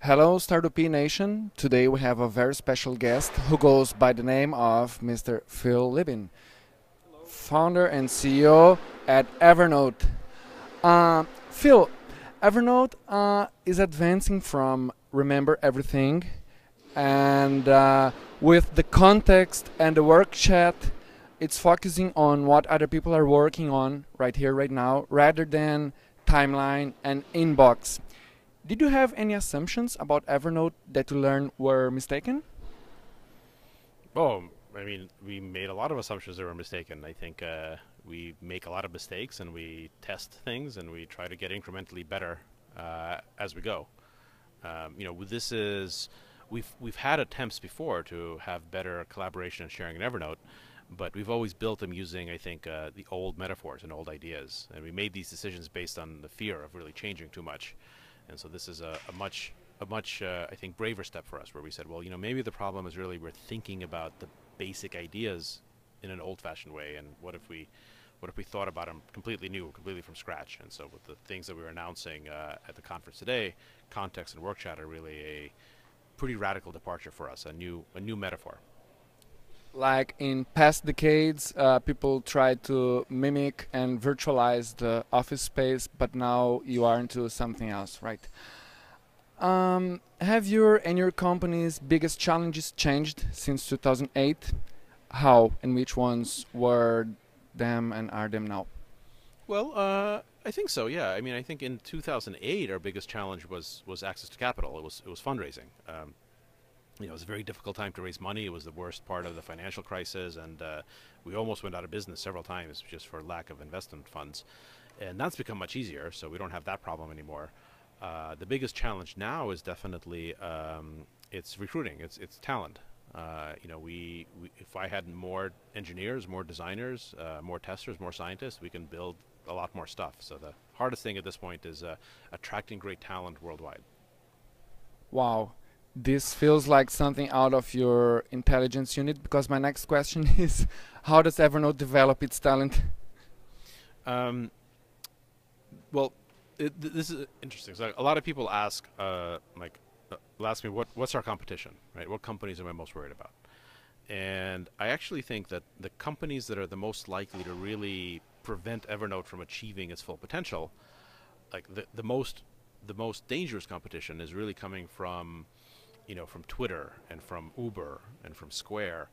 Hello, Startupi Nation. Today we have a very special guest who goes by the name of Mr. Phil Libin, founder and CEO at Evernote. Phil, Evernote is advancing from remember everything and with the context and the work chat, it's focusing on what other people are working on right here, right now, rather than timeline and inbox. Did you have any assumptions about Evernote that you learned were mistaken? Oh, I mean, we made a lot of assumptions that were mistaken. I think we make a lot of mistakes and we test things and we try to get incrementally better as we go. With this is we've had attempts before to have better collaboration and sharing in Evernote, but we've always built them using, I think, the old metaphors and old ideas, and we made these decisions based on the fear of really changing too much. And so this is a much I think braver step for us, where we said, well, maybe the problem is really we're thinking about the basic ideas in an old-fashioned way, and what if we thought about them completely new, completely from scratch? And so with the things that we were announcing at the conference today, context and work chat are really a pretty radical departure for us, a new metaphor. Like in past decades, people tried to mimic and virtualize the office space, but now you are into something else, right? Have your and your company's biggest challenges changed since 2008? How and which ones were them and are them now? Well, I think so. Yeah. I mean, I think in 2008, our biggest challenge was access to capital. It was fundraising. It was a very difficult time to raise money. It was the worst part of the financial crisis, and we almost went out of business several times just for lack of investment funds. And that's become much easier, so we don't have that problem anymore. The biggest challenge now is definitely it's recruiting. It's talent. If I had more engineers, more designers, more testers, more scientists, we can build a lot more stuff. So the hardest thing at this point is attracting great talent worldwide. Wow, this feels like something out of your intelligence unit because my next question is how does Evernote develop its talent? Um, well, this is interesting. So a lot of people will ask me what's our competition, right? What companies am I most worried about? And I actually think that the companies that are the most likely to really prevent Evernote from achieving its full potential, like the most dangerous competition is really coming from Twitter and from Uber and from Square,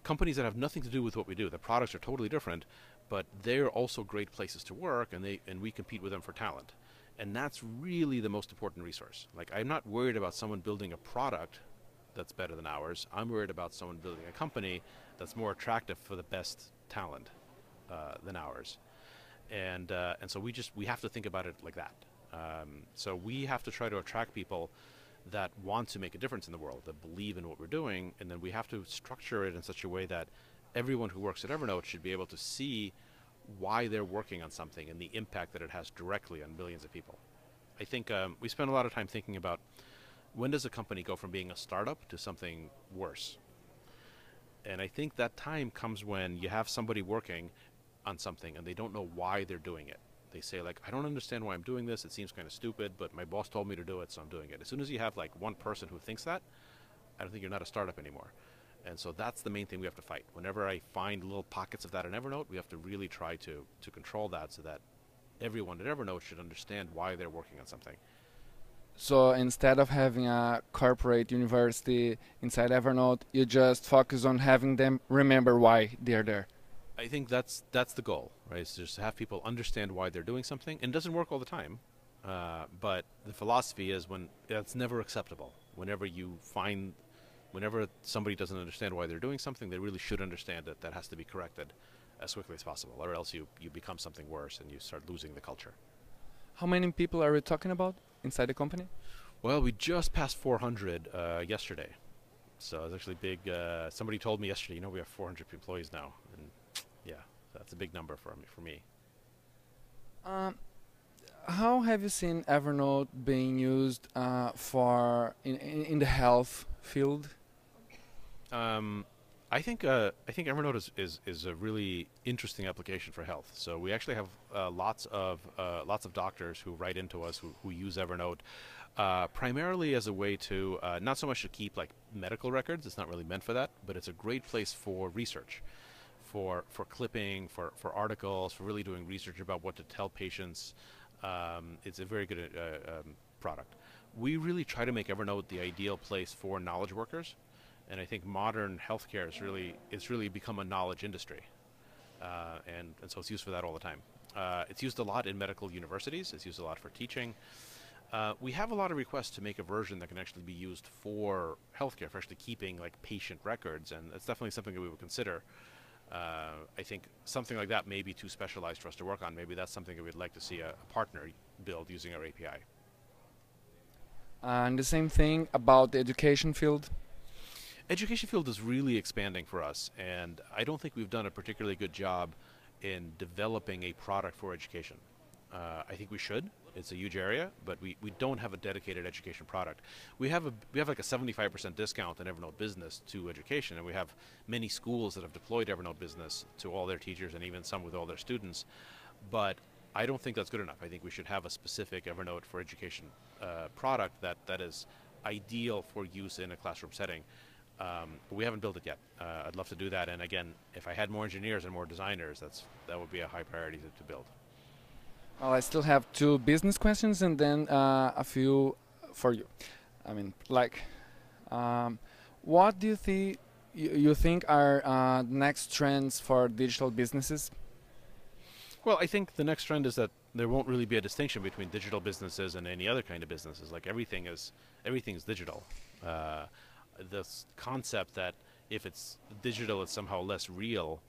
companies that have nothing to do with what we do. The products are totally different, but they're also great places to work, and we compete with them for talent. And that's really the most important resource. Like, I'm not worried about someone building a product that's better than ours. I'm worried about someone building a company that's more attractive for the best talent than ours. And so we have to think about it like that. So we have to try to attract people that want to make a difference in the world, that believe in what we're doing, and then we have to structure it in such a way that everyone who works at Evernote should be able to see why they're working on something and the impact that it has directly on millions of people. I think we spend a lot of time thinking about when does a company go from being a startup to something worse. And I think that time comes when you have somebody working on something and they don't know why they're doing it. They say, like, I don't understand why I'm doing this. It seems kind of stupid, but my boss told me to do it, so I'm doing it. As soon as you have like one person who thinks that, I don't think you're not a startup anymore. And so that's the main thing we have to fight. Whenever I find little pockets of that in Evernote, we have to really try to control that so that everyone at Evernote should understand why they're working on something. So instead of having a corporate university inside Evernote, you just focus on having them remember why they're there. I think that's the goal, right? Is just to have people understand why they're doing something. And it doesn't work all the time, but the philosophy is when that's never acceptable. Whenever somebody doesn't understand why they're doing something, they really should understand that that has to be corrected as quickly as possible, or else you become something worse and you start losing the culture. How many people are we talking about inside the company? Well, we just passed 400 yesterday, so it's actually big. Somebody told me yesterday, we have 400 employees now, and yeah, that's a big number for me. Um, how have you seen Evernote being used in the health field? Um, I think Evernote is a really interesting application for health. So we actually have lots of doctors who write into us who use Evernote primarily as a way to not so much to keep like medical records. It's not really meant for that, but it's a great place for research, for clipping, for articles, for really doing research about what to tell patients. It's a very good product. We really try to make Evernote the ideal place for knowledge workers, and I think modern healthcare is really it's really become a knowledge industry, and so it's used for that all the time. It's used a lot in medical universities. It's used a lot for teaching. We have a lot of requests to make a version that can actually be used for healthcare, for actually keeping like patient records, and it's definitely something that we would consider. I think something like that may be too specialized for us to work on. Maybe that's something that we'd like to see a partner build using our API. And the same thing about the education field. Education field is really expanding for us, and I don't think we've done a particularly good job in developing a product for education. I think we should. It's a huge area, but we don't have a dedicated education product. We have like a 75% discount in Evernote Business to education, and we have many schools that have deployed Evernote Business to all their teachers and even some with all their students. But I don't think that's good enough. I think we should have a specific Evernote for education product that is ideal for use in a classroom setting. But we haven't built it yet. I'd love to do that, and again, if I had more engineers and more designers, that would be a high priority to build. Well, I still have two business questions and then a few for you. I mean, like, um, what do you think are next trends for digital businesses? Well, I think the next trend is that there won't really be a distinction between digital businesses and any other kind of businesses. Like everything is digital. Uh, this concept that if it's digital, it's somehow less real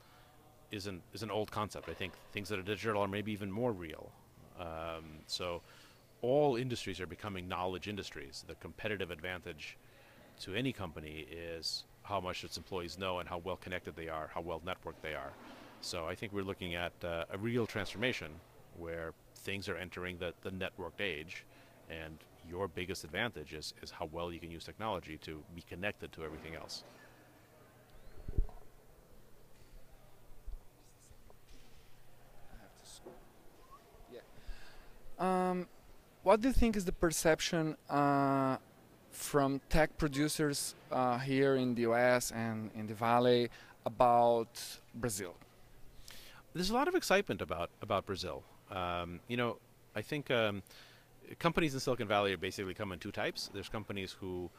is an old concept. I think things that are digital are maybe even more real. So all industries are becoming knowledge industries. The competitive advantage to any company is how much its employees know and how well connected they are, how well networked they are. So I think we're looking at a real transformation where things are entering the networked age, and your biggest advantage is how well you can use technology to be connected to everything else. Um, what do you think is the perception from tech producers here in the US and in the Valley about Brazil? There's a lot of excitement about Brazil. I think companies in Silicon Valley are basically come in two types. There's companies who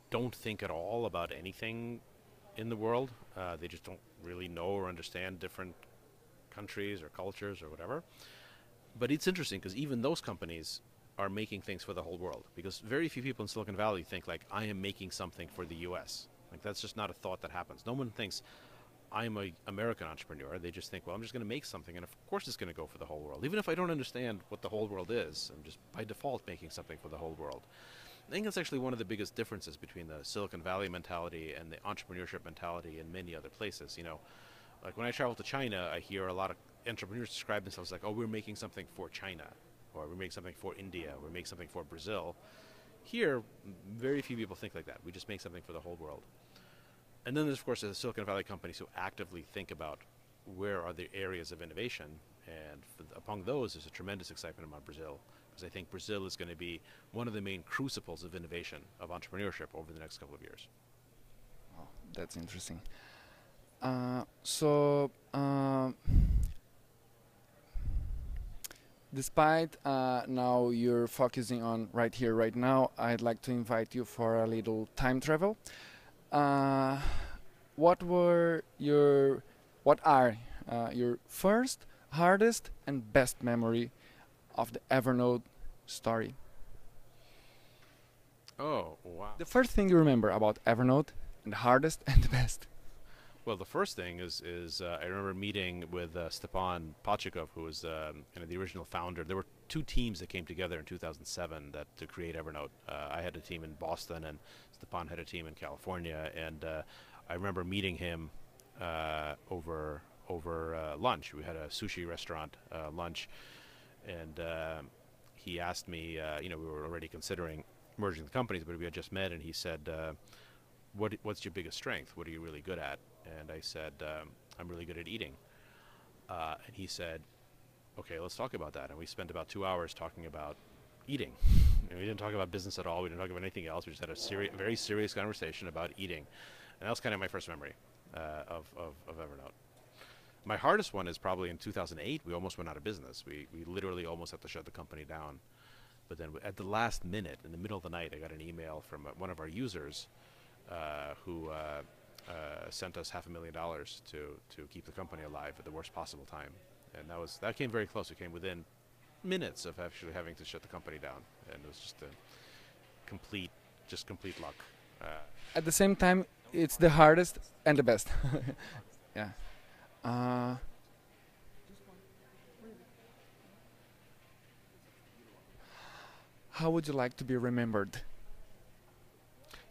don't think at all about anything in the world. They just don't really know or understand different countries or cultures or whatever. But it's interesting because even those companies are making things for the whole world, because very few people in Silicon Valley think like I am making something for the US. Like that's just not a thought that happens. No one thinks I'm a American entrepreneur. They just think, well, I'm just going to make something, and of course it's going to go for the whole world. Even if I don't understand what the whole world is, I'm just by default making something for the whole world. I think that's actually one of the biggest differences between the Silicon Valley mentality and the entrepreneurship mentality in many other places. Like when I travel to China, I hear a lot of entrepreneurs describe themselves like, oh, we're making something for China, or we're making something for India, we're making something for Brazil. Here, very few people think like that. We just make something for the whole world. And then there's, of course, the Silicon Valley companies who actively think about where are the areas of innovation, and among those, there's a tremendous excitement about Brazil, because I think Brazil is going to be one of the main crucibles of innovation, of entrepreneurship over the next couple of years. Oh, that's interesting. So, despite now you're focusing on right here, right now, I'd like to invite you for a little time travel. Uh, what were your, what are your first, hardest, and best memory of the Evernote story? Oh, wow. The first thing you remember about Evernote, and the hardest and the best. Well, the first thing is I remember meeting with Stepan Pachikov, who was the original founder. There were two teams that came together in 2007 to create Evernote. I had a team in Boston, and Stepan had a team in California. And I remember meeting him over lunch. We had a sushi restaurant lunch, and he asked me. We were already considering merging the companies, but we had just met, and he said, "What's your biggest strength? What are you really good at?" and I said, I'm really good at eating. And he said, okay, let's talk about that. And we spent about 2 hours talking about eating. And we didn't talk about business at all. We didn't talk about anything else. We just had a very serious conversation about eating. And that was kind of my first memory of Evernote. My hardest one is probably in 2008. We almost went out of business. We literally almost had to shut the company down. But then at the last minute, in the middle of the night, I got an email from one of our users who sent us $500,000 to keep the company alive at the worst possible time. And that came very close. It came within minutes of actually having to shut the company down. And it was just complete luck. At the same time, it's the hardest and the best. Yeah. Uh, how would you like to be remembered?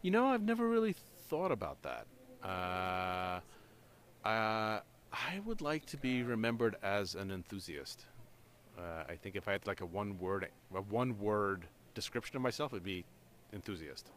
I've never really thought about that. I would like to be remembered as an enthusiast. I think if I had like a one word description of myself, it'd be enthusiast.